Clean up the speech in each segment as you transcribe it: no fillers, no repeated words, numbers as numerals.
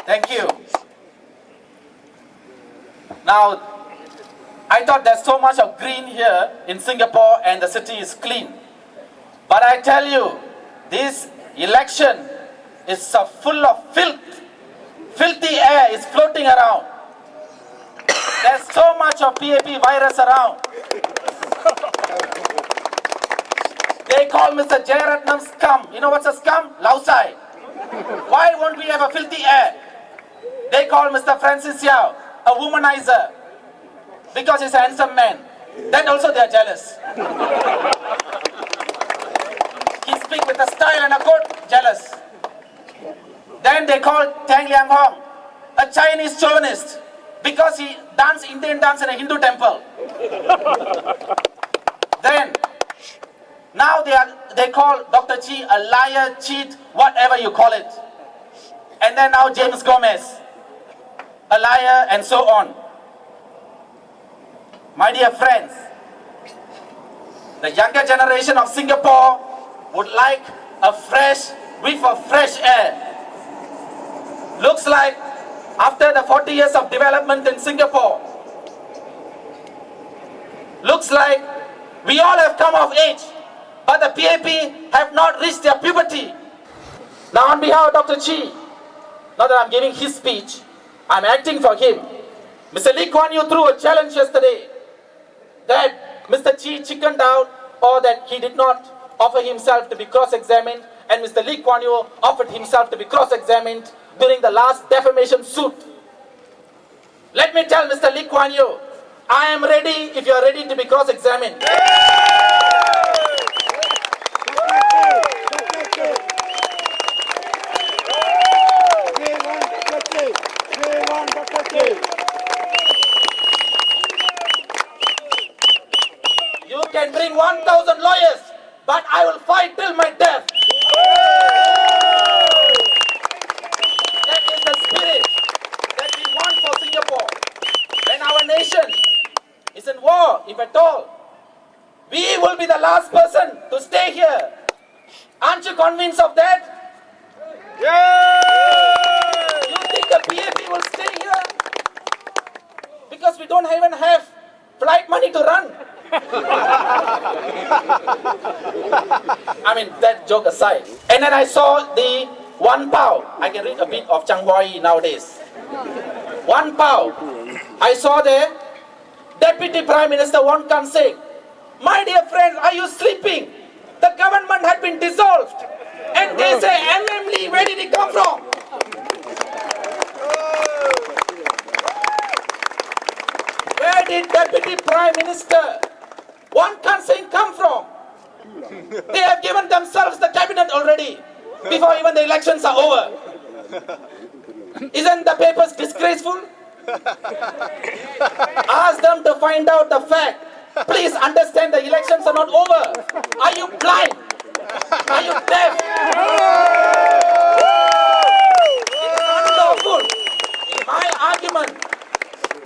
Thank you. Now, I thought there's so much of green here in Singapore and the city is clean. But I tell you, this election is so full of filth. Filthy air is floating around. There's so much of PAP virus around. They call Mr. Jayaratnam scum. You know what's a scum? Lausai. Why won't we have a filthy air? They call Mr. Francis Yao a womanizer because he's a handsome man. Then also they are jealous. He speaks with a style and a coat, jealous. Then they call Tang Liang Hong a Chinese chauvinist because he danced Indian dance in a Hindu temple. Then, now they call Dr. Chi a liar, cheat, whatever you call it. And then now James Gomez, a liar, and so on. My dear friends, the younger generation of Singapore would like a fresh whiff of fresh air. Looks like after the 40 years of development in Singapore, looks like we all have come of age, but the PAP have not reached their puberty. Now on behalf of Dr. Chi, now that I'm giving his speech, I'm acting for him. Mr. Lee Kuan Yew threw a challenge yesterday that Mr. Chi chickened out or that he did not offer himself to be cross-examined, and Mr. Lee Kuan Yew offered himself to be cross-examined during the last defamation suit. Let me tell Mr. Lee Kuan Yew, I am ready if you are ready to be cross-examined. You can bring 1,000 lawyers, but I will fight till my death. That is the spirit that we want for Singapore. When our nation is in war, if at all, we will be the last person to stay here. Aren't you convinced of that? You think the PAP will stay here? Because we don't even have flight money to run. I mean, that joke aside. And then I saw the 1 pow. I can read a bit of Chang Hua nowadays. 1 pow. I saw the Deputy Prime Minister Wong Kan Seng. My dear friends, are you sleeping? The government had been dissolved. And they say, MM Lee, where did he come from? Where did Deputy Prime Minister Wong Kan Seng come from? They have given themselves the cabinet already, before even the elections are over. Isn't the papers disgraceful? Ask them to find out the fact. Please understand the elections are not over. Are you blind? Are you deaf? It is unlawful. In my argument,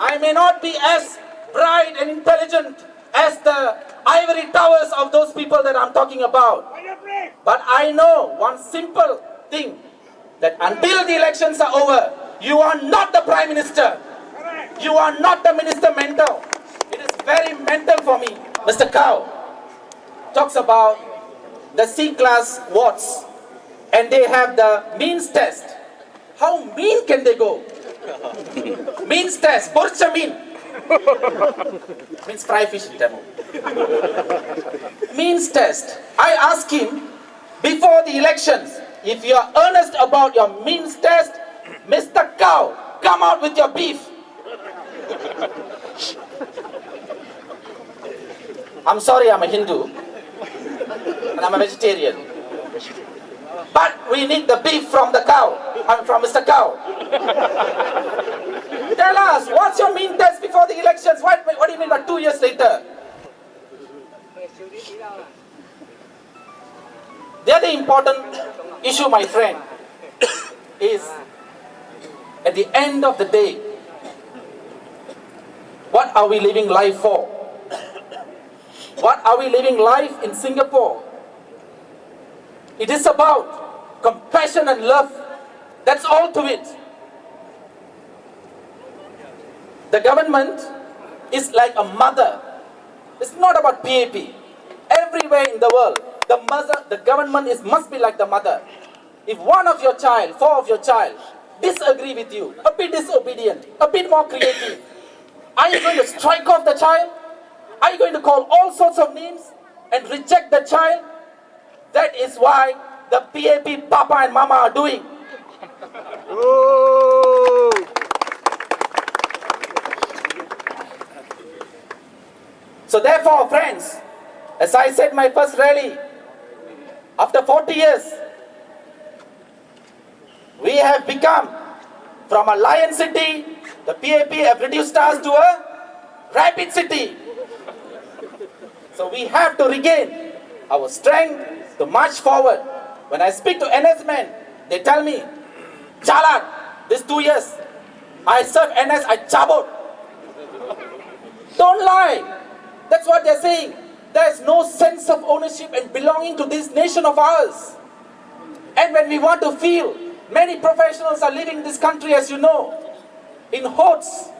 I may not be as bright and intelligent as the ivory towers of those people that I'm talking about. But I know one simple thing, that until the elections are over, you are not the Prime Minister. You are not the Minister Mental. It is very mental for me. Mr. Kao talks about the C-class wards and they have the means test. How mean can they go? Means test, Borcha mean. Means fry fish in Tamil. Means test. I asked him before the elections, if you are earnest about your means test, Mr. Kao, come out with your beef. I'm sorry, I'm a Hindu and I'm a vegetarian. But we need the beef from the cow. I'm from Mr. Cow. Tell us, what's your mean test before the elections? What do you mean by 2 years later? The other important issue, my friend, is at the end of the day, what are we living life for? What are we living life in Singapore? It is about compassion and love. That's all to it. The government is like a mother. It's not about PAP. Everywhere in the world, the government must be like the mother. If one of your child, four of your child, disagree with you, a bit disobedient, a bit more creative, are you going to strike off the child? Are you going to call all sorts of names and reject the child? That is why the PAP Papa and Mama are doing. So therefore, friends, as I said my first rally, after 40 years, we have become from a lion city, the PAP have reduced us to a rabbit city. So we have to regain our strength to march forward. When I speak to NS men, they tell me, Jalan, these 2 years, I served NS, I chabot. Don't lie. That's what they're saying. There's no sense of ownership and belonging to this nation of ours. And when we want to feel, many professionals are leaving this country, as you know, in hordes.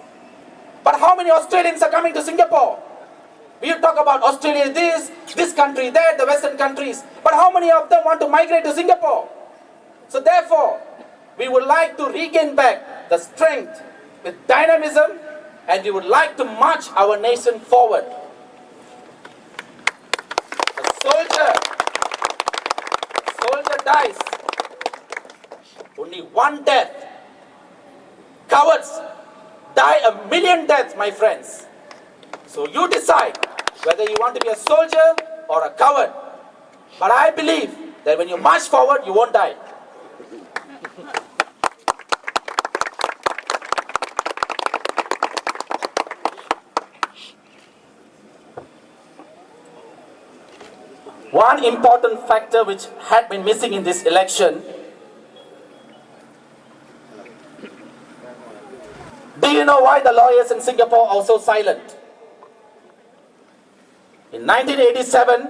But how many Australians are coming to Singapore? We talk about Australia this country there, the Western countries. But how many of them want to migrate to Singapore? So therefore, we would like to regain back the strength with dynamism, and we would like to march our nation forward. A soldier dies. Only one death. Cowards die 1,000,000 deaths, my friends. So you decide whether you want to be a soldier or a coward. But I believe that when you march forward, you won't die. One important factor which had been missing in this election. Do you know why the lawyers in Singapore are so silent? In 1987,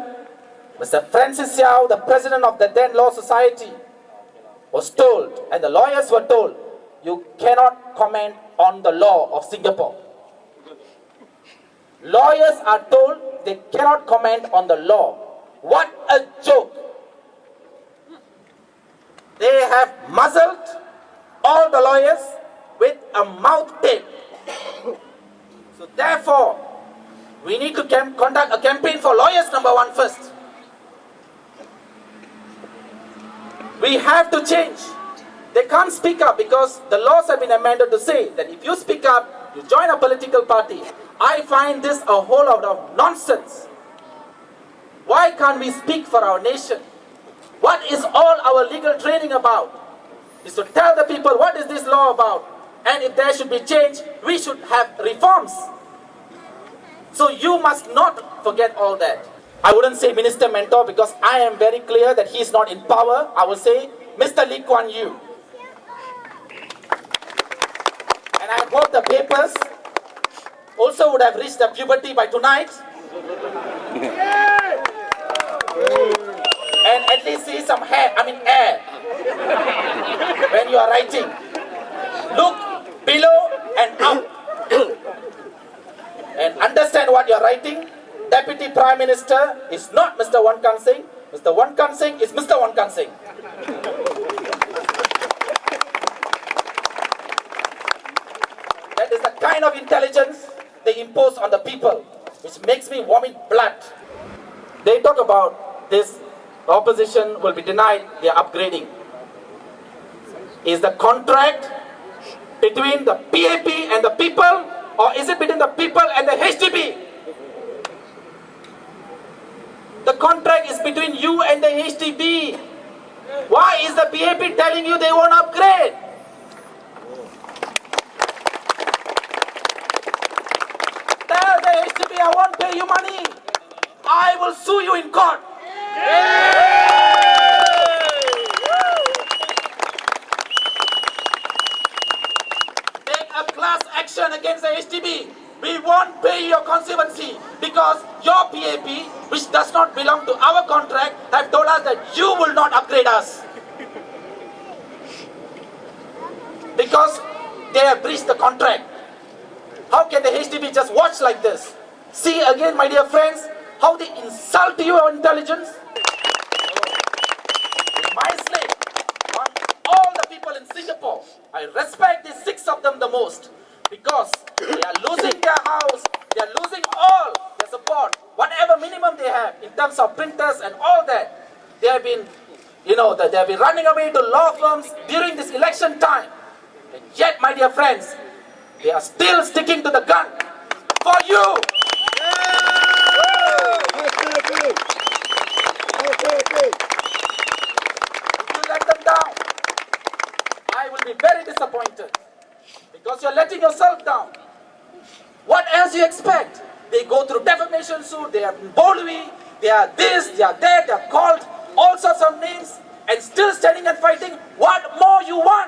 Mr. Francis Yao, the president of the then Law Society, was told, and the lawyers were told, you cannot comment on the law of Singapore. Lawyers are told they cannot comment on the law. What a joke! They have muzzled all the lawyers with a mouth tape. So therefore, we need to conduct a campaign for lawyers, number one, first. We have to change. They can't speak up because the laws have been amended to say that if you speak up, you join a political party. I find this a whole lot of nonsense. Why can't we speak for our nation? What is all our legal training about? Is to tell the people what is this law about, and if there should be change, we should have reforms. So you must not forget all that. I wouldn't say Minister Mentor because I am very clear that he is not in power. I will say Mr. Lee Kuan Yew. And I hope the papers also would have reached the puberty by tonight. And at least see some air when you are writing. Look below and up and understand what you are writing. Deputy Prime Minister is not Mr. Wan Kan Singh. Mr. Wan Kan Singh is Mr. Wan Kan Singh. That is the kind of intelligence they impose on the people, which makes me vomit blood. They talk about this opposition will be denied their upgrading. Is the contract between the PAP and the people, or is it between the people and the HDB? The contract is between you and the HDB. Why is the PAP telling you they won't upgrade? Tell the HDB I won't pay you money. I will sue you in court. Take a class action against the HDB. We won't pay your conservancy because your PAP, which does not belong to our contract, have told us that you will not upgrade us. Because they have breached the contract. How can the HDB just watch like this? See again, my dear friends, how they insult your intelligence. In my slate, among all the people in Singapore, I respect these 6 of them the most because they are losing their house, they are losing all their support, whatever minimum they have in terms of printers and all that. They have been, they have been running away to law firms during this election time. And yet, my dear friends, they are still sticking to the gun for you. If you let them down, I will be very disappointed because you're letting yourself down. What else do you expect? They go through defamation suit, they are Bolvi, they are this, they are that, they are called all sorts of names and still standing and fighting. What more you want?